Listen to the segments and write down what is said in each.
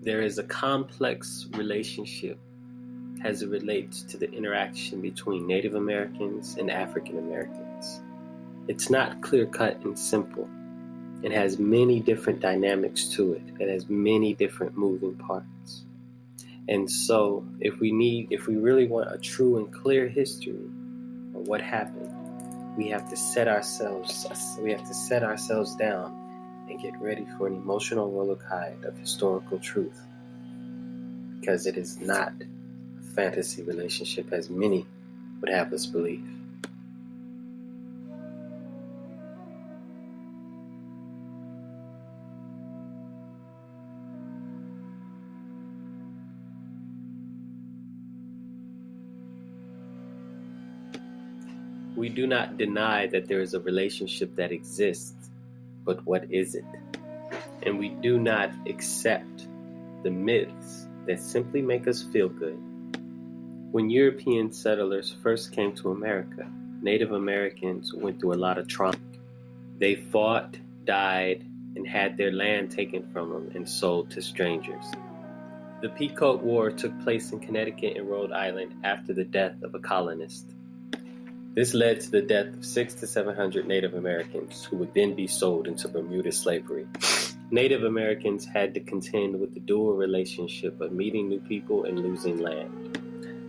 There is a complex relationship as it relates to the interaction between Native Americans and African Americans. It's not clear-cut and simple. It has many different dynamics to it. It has many different moving parts. And so if we really want a true and clear history of what happened, we have to set ourselves down and get ready for an emotional roller tide of historical truth. Because it is not a fantasy relationship as many would have us believe. We do not deny that there is a relationship that exists, but what is it? And we do not accept the myths that simply make us feel good. When European settlers first came to America, Native Americans went through a lot of trauma. They fought, died, and had their land taken from them and sold to strangers. The Peacock War took place in Connecticut and Rhode Island after the death of a colonist. This led to the death of 600 to 700 Native Americans who would then be sold into Bermuda slavery. Native Americans had to contend with the dual relationship of meeting new people and losing land.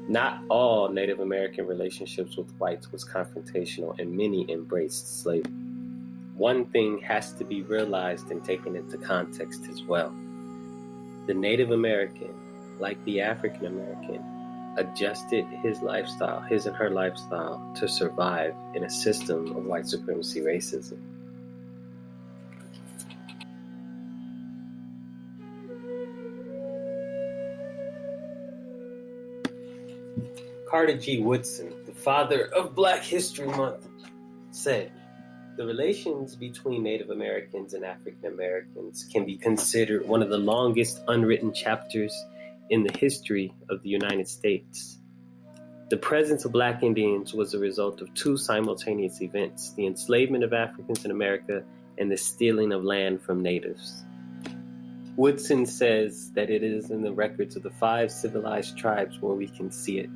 Not all Native American relationships with whites was confrontational, and many embraced slavery. One thing has to be realized and taken into context as well. The Native American, like the African American, adjusted his and her lifestyle to survive in a system of white supremacy racism. Carter G. Woodson, the father of Black History Month, said, "The relations between Native Americans and African Americans can be considered one of the longest unwritten chapters in the history of the United States. The presence of Black Indians was a result of two simultaneous events: the enslavement of Africans in America and the stealing of land from natives." Woodson says that it is in the records of the 5 civilized tribes where we can see it.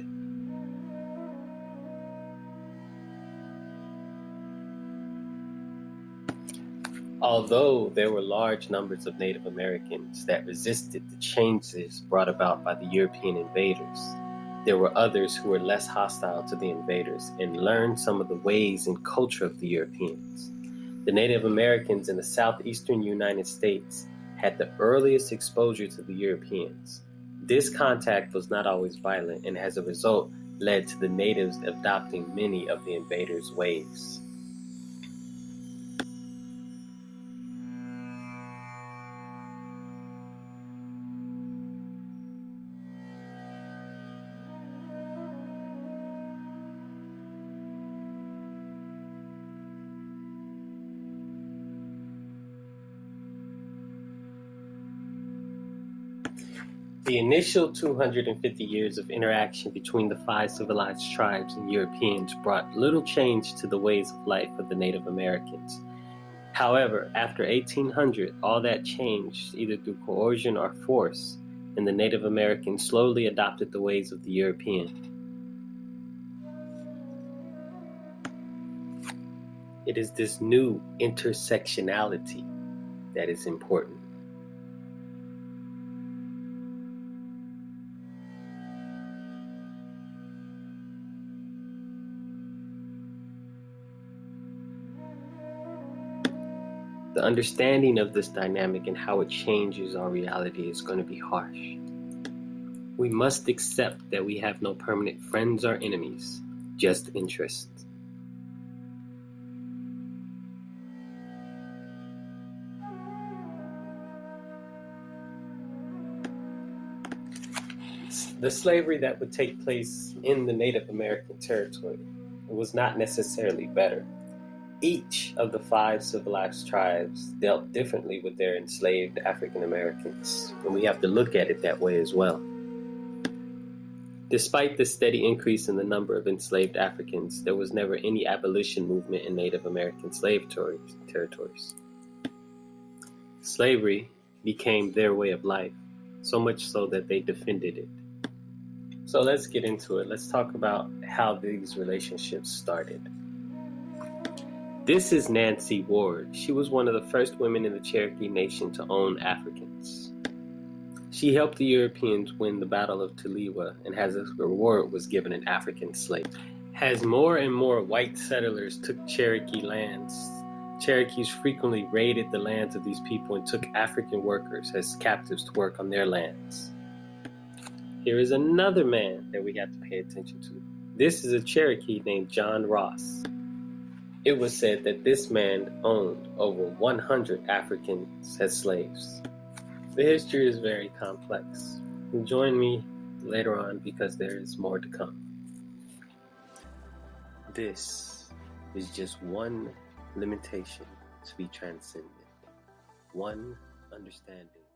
Although there were large numbers of Native Americans that resisted the changes brought about by the European invaders, there were others who were less hostile to the invaders and learned some of the ways and culture of the Europeans. The Native Americans in the southeastern United States had the earliest exposure to the Europeans. This contact was not always violent, and as a result led to the natives adopting many of the invaders' ways. The initial 250 years of interaction between the 5 civilized tribes and Europeans brought little change to the ways of life of the Native Americans. However, after 1800, all that changed either through coercion or force, and the Native Americans slowly adopted the ways of the European. It is this new intersectionality that is important. The understanding of this dynamic and how it changes our reality is going to be harsh. We must accept that we have no permanent friends or enemies, just interests. The slavery that would take place in the Native American territory was not necessarily better. Each of the 5 civilized tribes dealt differently with their enslaved African Americans, and we have to look at it that way as well. Despite the steady increase in the number of enslaved Africans, there was never any abolition movement in Native American slave territories. Slavery became their way of life, so much so that they defended it. So let's get into it. Let's talk about how these relationships started. This is Nancy Ward. She was one of the first women in the Cherokee Nation to own Africans. She helped the Europeans win the Battle of Taliwa, and as a reward was given an African slave. As more and more white settlers took Cherokee lands, Cherokees frequently raided the lands of these people and took African workers as captives to work on their lands. Here is another man that we have to pay attention to. This is a Cherokee named John Ross. It was said that this man owned over 100 Africans as slaves. The history is very complex. Join me later on because there is more to come. This is just one limitation to be transcended, one understanding